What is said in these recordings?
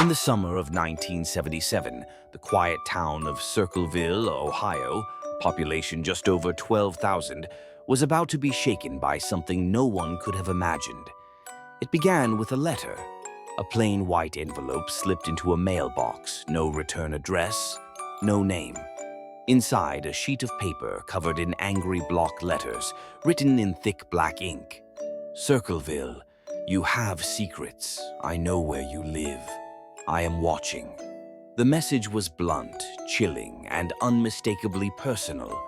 In the summer of 1977, the quiet town of Circleville, Ohio, population just over 12,000, was about to be shaken by something no one could have imagined. It began with a letter. A plain white envelope slipped into a mailbox, no return address, no name. Inside, a sheet of paper covered in angry block letters, written in thick black ink. Circleville, you have secrets. I know where you live. I am watching. The message was blunt, chilling, and unmistakably personal.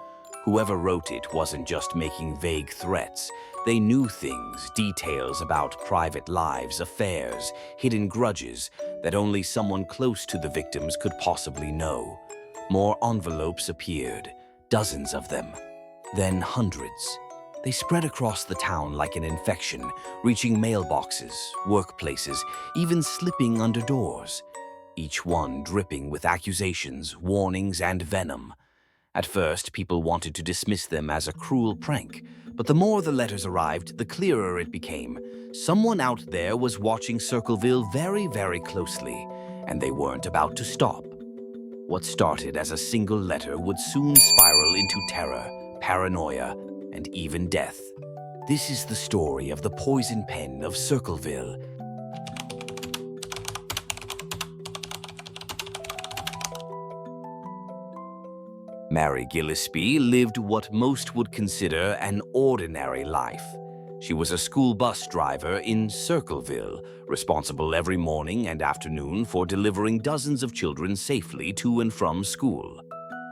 Whoever wrote it wasn't just making vague threats. They knew things, details about private lives, affairs, hidden grudges that only someone close to the victims could possibly know. More envelopes appeared, dozens of them, then hundreds. They spread across the town like an infection, reaching mailboxes, workplaces, even slipping under doors. Each one dripping with accusations, warnings, and venom. At first, people wanted to dismiss them as a cruel prank, but the more the letters arrived, the clearer it became. Someone out there was watching Circleville very, very closely, and they weren't about to stop. What started as a single letter would soon spiral into terror, paranoia, and even death. This is the story of the poison pen of Circleville. Mary Gillispie lived what most would consider an ordinary life. She was a school bus driver in Circleville, responsible every morning and afternoon for delivering dozens of children safely to and from school.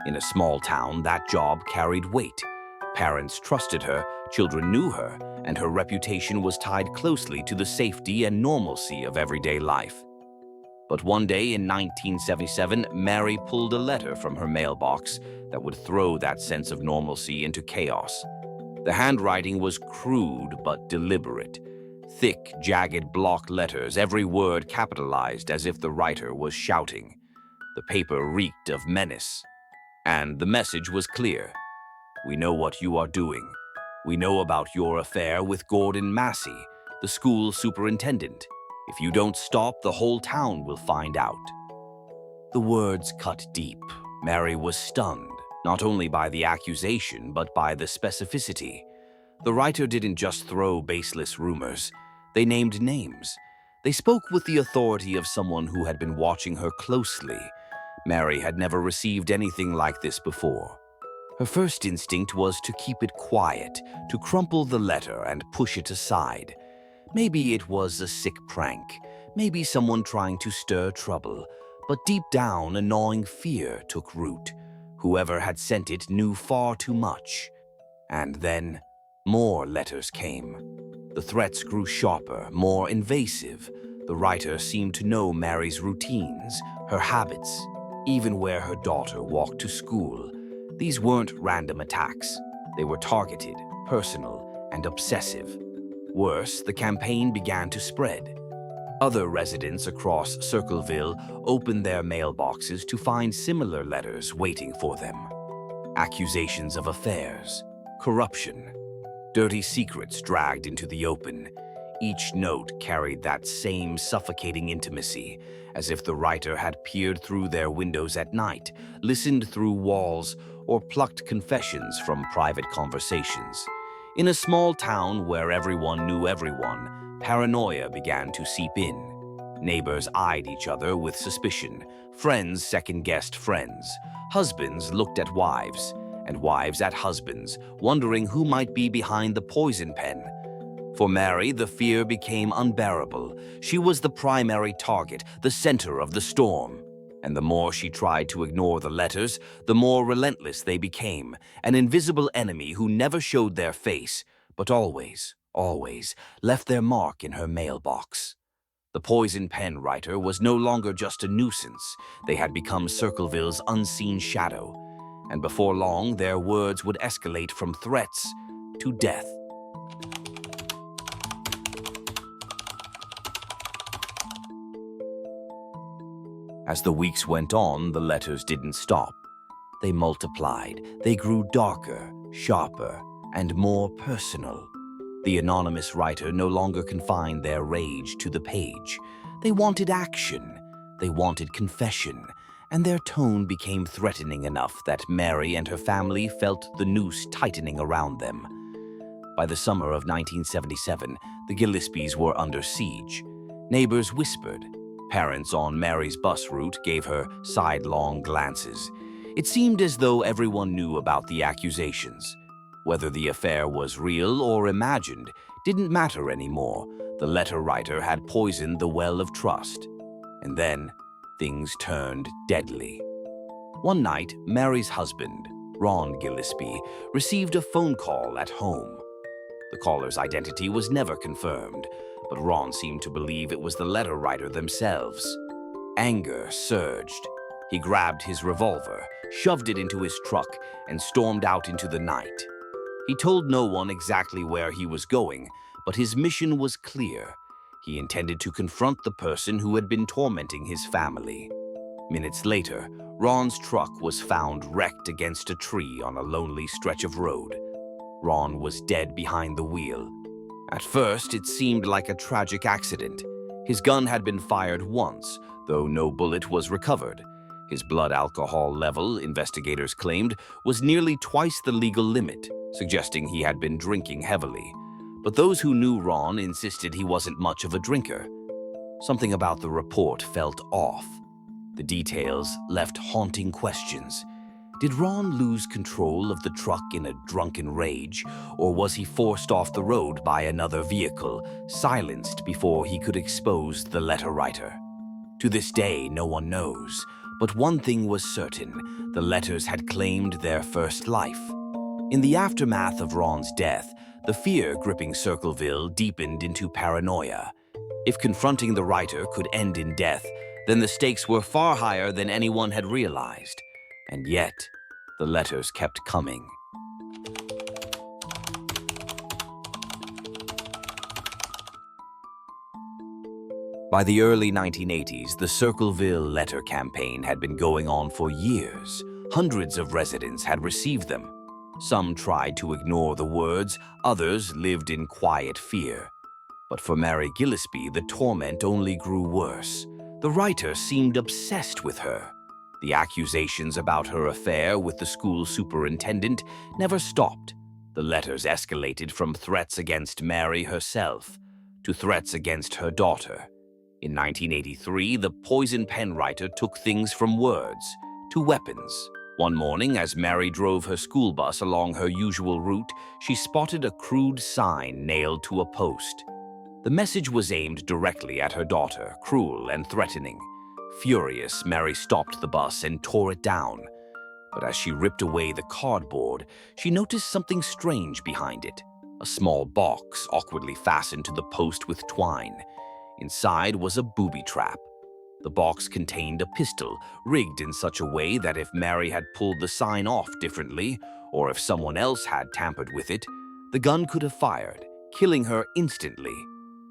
In a small town, that job carried weight. Parents trusted her, children knew her, and her reputation was tied closely to the safety and normalcy of everyday life. But one day in 1977, Mary pulled a letter from her mailbox that would throw that sense of normalcy into chaos. The handwriting was crude but deliberate. Thick, jagged block letters, every word capitalized as if the writer was shouting. The paper reeked of menace. And the message was clear. We know what you are doing. We know about your affair with Gordon Massey, the school superintendent. If you don't stop, the whole town will find out. The words cut deep. Mary was stunned, not only by the accusation, but by the specificity. The writer didn't just throw baseless rumors. They named names. They spoke with the authority of someone who had been watching her closely. Mary had never received anything like this before. Her first instinct was to keep it quiet, to crumple the letter and push it aside. Maybe it was a sick prank, maybe someone trying to stir trouble, but deep down a gnawing fear took root. Whoever had sent it knew far too much. And then, more letters came. The threats grew sharper, more invasive. The writer seemed to know Mary's routines, her habits, even where her daughter walked to school. These weren't random attacks. They were targeted, personal, and obsessive. Worse, the campaign began to spread. Other residents across Circleville opened their mailboxes to find similar letters waiting for them. Accusations of affairs, corruption, dirty secrets dragged into the open. Each note carried that same suffocating intimacy, as if the writer had peered through their windows at night, listened through walls, or plucked confessions from private conversations. In a small town where everyone knew everyone, paranoia began to seep in. Neighbors eyed each other with suspicion. Friends second-guessed friends. Husbands looked at wives, and wives at husbands, wondering who might be behind the poison pen. For Mary, the fear became unbearable. She was the primary target, the center of the storm. And the more she tried to ignore the letters, the more relentless they became, an invisible enemy who never showed their face, but always, always left their mark in her mailbox. The poison pen writer was no longer just a nuisance. They had become Circleville's unseen shadow, and before long their words would escalate from threats to death. As the weeks went on, the letters didn't stop. They multiplied. They grew darker, sharper, and more personal. The anonymous writer no longer confined their rage to the page. They wanted action. They wanted confession, and their tone became threatening enough that Mary and her family felt the noose tightening around them. By the summer of 1977, the Gillespies were under siege. Neighbors whispered. Parents on Mary's bus route gave her sidelong glances. It seemed as though everyone knew about the accusations. Whether the affair was real or imagined didn't matter anymore. The letter writer had poisoned the well of trust. And then, things turned deadly. One night, Mary's husband, Ron Gillispie, received a phone call at home. The caller's identity was never confirmed, but Ron seemed to believe it was the letter writer themselves. Anger surged. He grabbed his revolver, shoved it into his truck, and stormed out into the night. He told no one exactly where he was going, but his mission was clear. He intended to confront the person who had been tormenting his family. Minutes later, Ron's truck was found wrecked against a tree on a lonely stretch of road. Ron was dead behind the wheel. At first, it seemed like a tragic accident. His gun had been fired once, though no bullet was recovered. His blood alcohol level, investigators claimed, was nearly twice the legal limit, suggesting he had been drinking heavily. But those who knew Ron insisted he wasn't much of a drinker. Something about the report felt off. The details left haunting questions. Did Ron lose control of the truck in a drunken rage, or was he forced off the road by another vehicle, silenced before he could expose the letter writer? To this day, no one knows, but one thing was certain: the letters had claimed their first life. In the aftermath of Ron's death, the fear gripping Circleville deepened into paranoia. If confronting the writer could end in death, then the stakes were far higher than anyone had realized. And yet, the letters kept coming. By the early 1980s, the Circleville letter campaign had been going on for years. Hundreds of residents had received them. Some tried to ignore the words, others lived in quiet fear. But for Mary Gillispie, the torment only grew worse. The writer seemed obsessed with her. The accusations about her affair with the school superintendent never stopped. The letters escalated from threats against Mary herself to threats against her daughter. In 1983, the poison pen writer took things from words to weapons. One morning, as Mary drove her school bus along her usual route, she spotted a crude sign nailed to a post. The message was aimed directly at her daughter, cruel and threatening. Furious, Mary stopped the bus and tore it down. But as she ripped away the cardboard, she noticed something strange behind it. A small box awkwardly fastened to the post with twine. Inside was a booby trap. The box contained a pistol, rigged in such a way that if Mary had pulled the sign off differently, or if someone else had tampered with it, the gun could have fired, killing her instantly.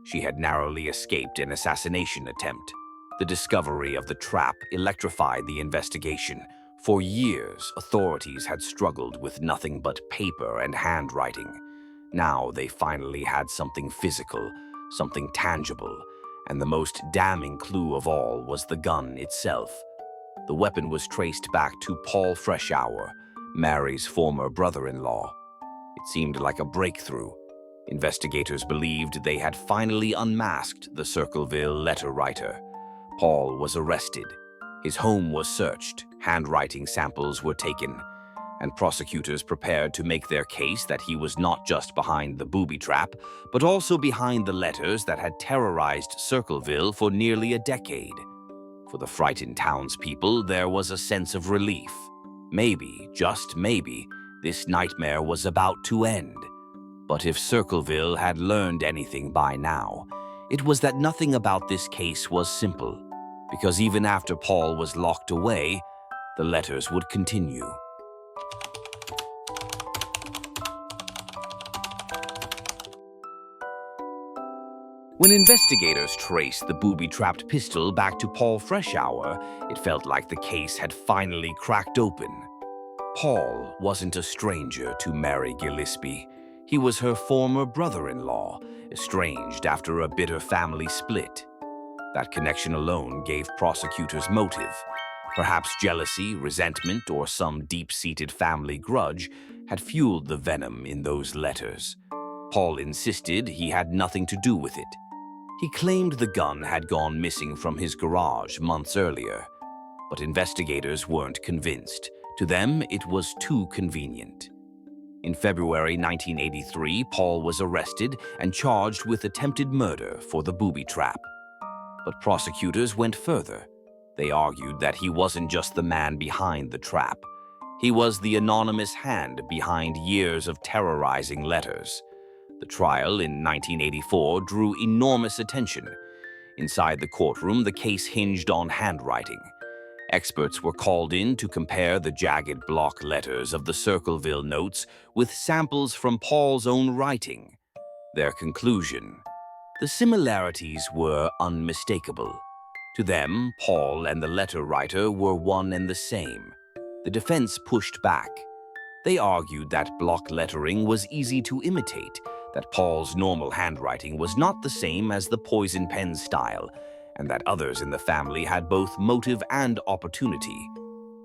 She had narrowly escaped an assassination attempt. The discovery of the trap electrified the investigation. For years, authorities had struggled with nothing but paper and handwriting. Now they finally had something physical, something tangible, and the most damning clue of all was the gun itself. The weapon was traced back to Paul Freshour, Mary's former brother-in-law. It seemed like a breakthrough. Investigators believed they had finally unmasked the Circleville letter writer. Paul was arrested. His home was searched, handwriting samples were taken, and prosecutors prepared to make their case that he was not just behind the booby trap, but also behind the letters that had terrorized Circleville for nearly a decade. For the frightened townspeople, there was a sense of relief. Maybe, just maybe, this nightmare was about to end. But if Circleville had learned anything by now, it was that nothing about this case was simple. Because even after Paul was locked away, the letters would continue. When investigators traced the booby-trapped pistol back to Paul Freshour, it felt like the case had finally cracked open. Paul wasn't a stranger to Mary Gillispie. He was her former brother-in-law, estranged after a bitter family split. That connection alone gave prosecutors motive. Perhaps jealousy, resentment, or some deep-seated family grudge had fueled the venom in those letters. Paul insisted he had nothing to do with it. He claimed the gun had gone missing from his garage months earlier, but investigators weren't convinced. To them, it was too convenient. In February 1983, Paul was arrested and charged with attempted murder for the Booby Trap. But prosecutors went further. They argued that he wasn't just the man behind the trap. He was the anonymous hand behind years of terrorizing letters. The trial in 1984 drew enormous attention. Inside the courtroom, the case hinged on handwriting. Experts were called in to compare the jagged block letters of the Circleville notes with samples from Paul's own writing. Their conclusion: the similarities were unmistakable. To them, Paul and the letter writer were one and the same. The defense pushed back. They argued that block lettering was easy to imitate, that Paul's normal handwriting was not the same as the poison pen style, and that others in the family had both motive and opportunity.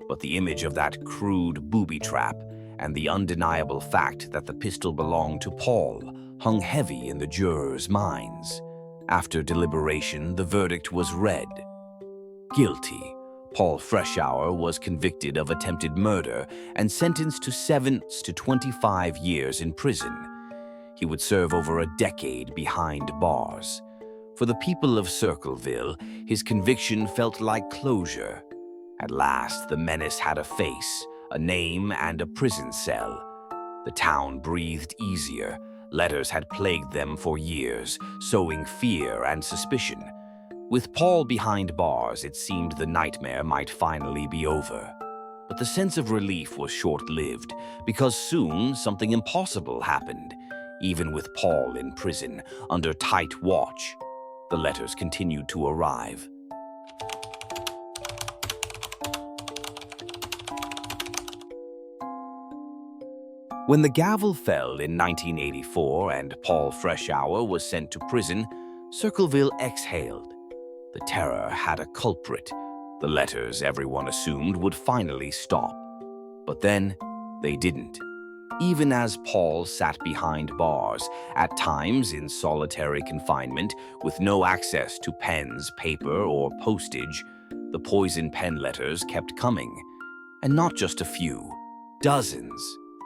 But the image of that crude booby trap and the undeniable fact that the pistol belonged to Paul hung heavy in the jurors' minds. After deliberation, the verdict was read. Guilty. Paul Freshour was convicted of attempted murder and sentenced to 7 to 25 years in prison. He would serve over a decade behind bars. For the people of Circleville, his conviction felt like closure. At last, the menace had a face, a name, and a prison cell. The town breathed easier. Letters had plagued them for years, sowing fear and suspicion. With Paul behind bars, it seemed the nightmare might finally be over. But the sense of relief was short-lived, because soon something impossible happened. Even with Paul in prison, under tight watch, the letters continued to arrive. When the gavel fell in 1984 and Paul Freshour was sent to prison, Circleville exhaled. The terror had a culprit. The letters, everyone assumed, would finally stop. But then, they didn't. Even as Paul sat behind bars, at times in solitary confinement, with no access to pens, paper, or postage, the poison pen letters kept coming. And not just a few, dozens.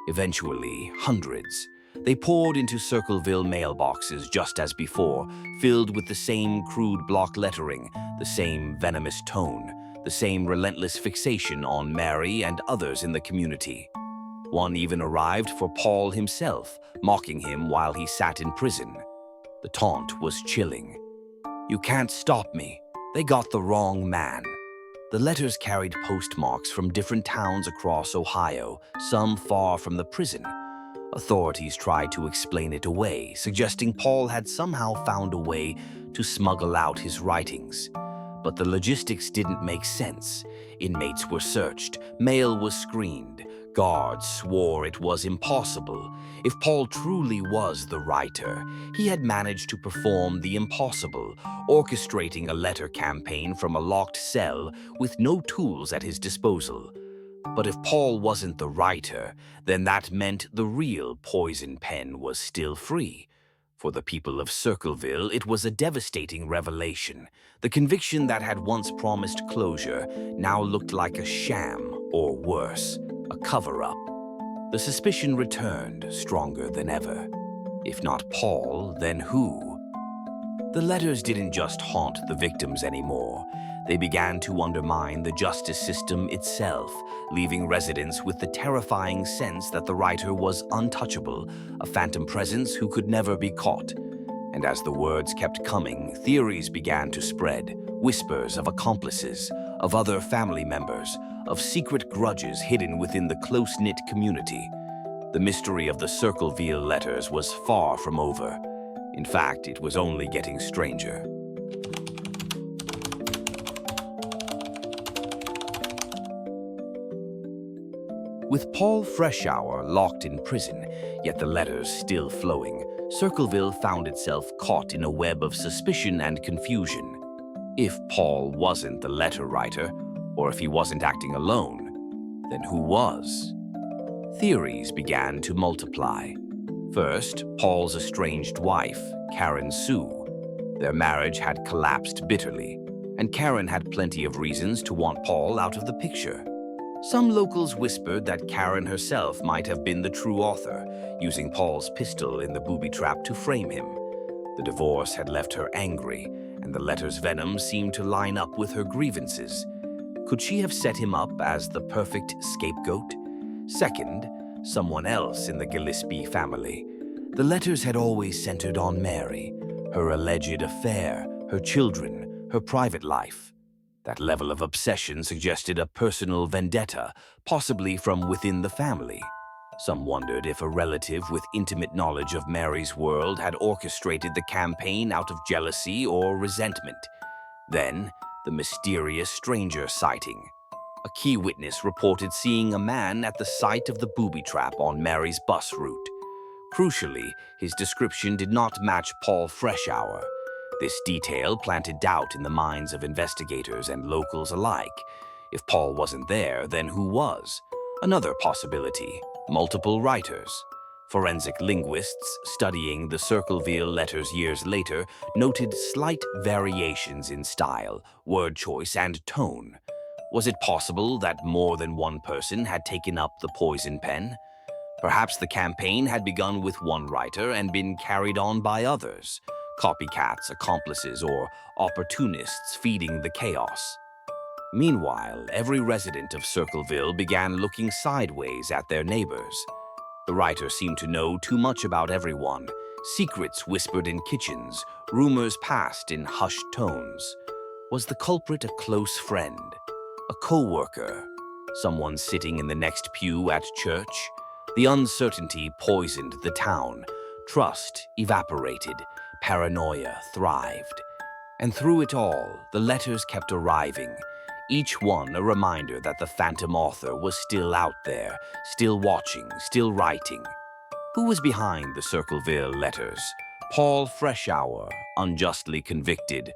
Eventually, hundreds. They poured into Circleville mailboxes just as before, filled with the same crude block lettering, the same venomous tone, the same relentless fixation on Mary and others in the community. One even arrived for Paul himself, mocking him while he sat in prison. The taunt was chilling. "You can't stop me. They got the wrong man." The letters carried postmarks from different towns across Ohio, some far from the prison. Authorities tried to explain it away, suggesting Paul had somehow found a way to smuggle out his writings. But the logistics didn't make sense. Inmates were searched, mail was screened, guards swore it was impossible. If Paul truly was the writer, he had managed to perform the impossible, orchestrating a letter campaign from a locked cell with no tools at his disposal. But if Paul wasn't the writer, then that meant the real poison pen was still free. For the people of Circleville, it was a devastating revelation. The conviction that had once promised closure now looked like a sham, or worse, a cover-up. The suspicion returned, stronger than ever. If not Paul, then who? The letters didn't just haunt the victims anymore. They began to undermine the justice system itself, leaving residents with the terrifying sense that the writer was untouchable, a phantom presence who could never be caught. And as the words kept coming, theories began to spread, whispers of accomplices, of other family members, of secret grudges hidden within the close-knit community. The mystery of the Circleville letters was far from over. In fact, it was only getting stranger. With Paul Freshour locked in prison, yet the letters still flowing, Circleville found itself caught in a web of suspicion and confusion. If Paul wasn't the letter writer, or if he wasn't acting alone, then who was? Theories began to multiply. First, Paul's estranged wife, Karen Sue. Their marriage had collapsed bitterly, and Karen had plenty of reasons to want Paul out of the picture. Some locals whispered that Karen herself might have been the true author, using Paul's pistol in the Booby Trap to frame him. The divorce had left her angry, and the letter's venom seemed to line up with her grievances. Could she have set him up as the perfect scapegoat? Second, someone else in the Gillispie family. The letters had always centered on Mary, her alleged affair, her children, her private life. That level of obsession suggested a personal vendetta, possibly from within the family. Some wondered if a relative with intimate knowledge of Mary's world had orchestrated the campaign out of jealousy or resentment. Then, the mysterious stranger sighting. A key witness reported seeing a man at the site of the booby trap on Mary's bus route. Crucially, his description did not match Paul Freshour. This detail planted doubt in the minds of investigators and locals alike. If Paul wasn't there, then who was? Another possibility: multiple writers. Forensic linguists studying the Circleville letters years later noted slight variations in style, word choice, and tone. Was it possible that more than one person had taken up the poison pen? Perhaps the campaign had begun with one writer and been carried on by others, copycats, accomplices, or opportunists feeding the chaos. Meanwhile, every resident of Circleville began looking sideways at their neighbors. The writer seemed to know too much about everyone. Secrets whispered in kitchens, rumors passed in hushed tones. Was the culprit a close friend? A co-worker? Someone sitting in the next pew at church? The uncertainty poisoned the town. Trust evaporated. Paranoia thrived. And through it all, the letters kept arriving. Each one a reminder that the phantom author was still out there, still watching, still writing. Who was behind the Circleville letters? Paul Freshour, unjustly convicted,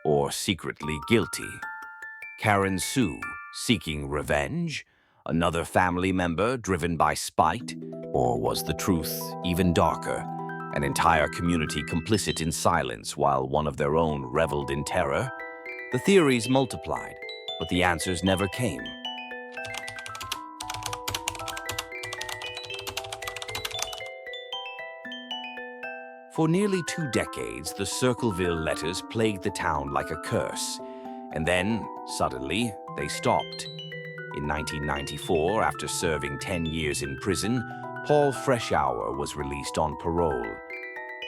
or secretly guilty? Karen Sue, seeking revenge? Another family member driven by spite? Or was the truth even darker? An entire community complicit in silence while one of their own reveled in terror? The theories multiplied, but the answers never came. For nearly 2 decades, the Circleville letters plagued the town like a curse. And then, suddenly, they stopped. In 1994, after serving 10 years in prison, Paul Freshour was released on parole.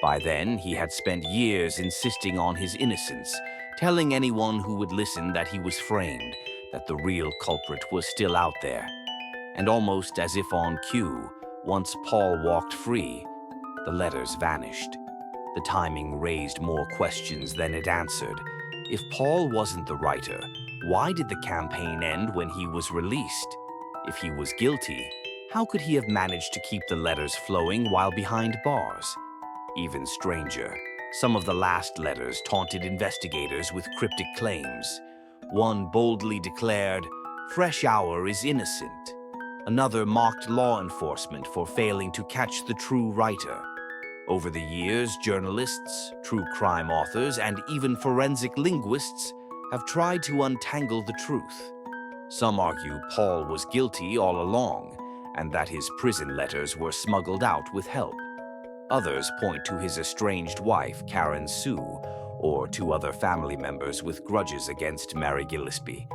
By then, he had spent years insisting on his innocence, telling anyone who would listen that he was framed, that the real culprit was still out there. And almost as if on cue, once Paul walked free, the letters vanished. The timing raised more questions than it answered. If Paul wasn't the writer, why did the campaign end when he was released? If he was guilty, how could he have managed to keep the letters flowing while behind bars? Even stranger, some of the last letters taunted investigators with cryptic claims. One boldly declared, "Freshour is innocent." Another mocked law enforcement for failing to catch the true writer. Over the years, journalists, true crime authors, and even forensic linguists have tried to untangle the truth. Some argue Paul was guilty all along, and that his prison letters were smuggled out with help. Others point to his estranged wife, Karen Sue, or to other family members with grudges against Mary Gillispie.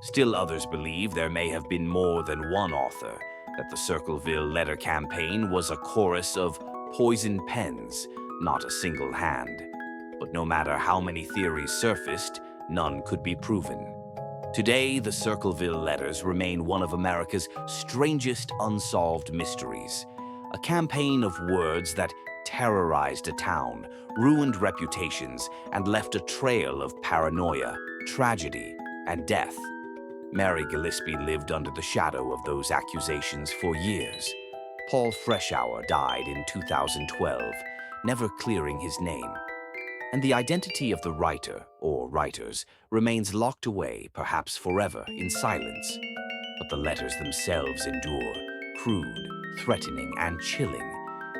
Still others believe there may have been more than one author, that the Circleville letter campaign was a chorus of poisoned pens, not a single hand. But no matter how many theories surfaced, none could be proven. Today, the Circleville letters remain one of America's strangest unsolved mysteries. A campaign of words that terrorized a town, ruined reputations, and left a trail of paranoia, tragedy, and death. Mary Gillispie lived under the shadow of those accusations for years. Paul Freshour died in 2012, never clearing his name. And the identity of the writer, or writers, remains locked away, perhaps forever, in silence. But the letters themselves endure, crude, threatening, and chilling.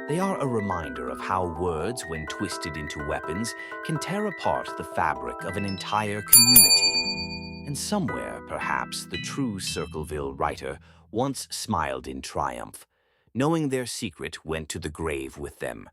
They are a reminder of how words, when twisted into weapons, can tear apart the fabric of an entire community. And somewhere, perhaps, the true Circleville writer once smiled in triumph, knowing their secret went to the grave with them.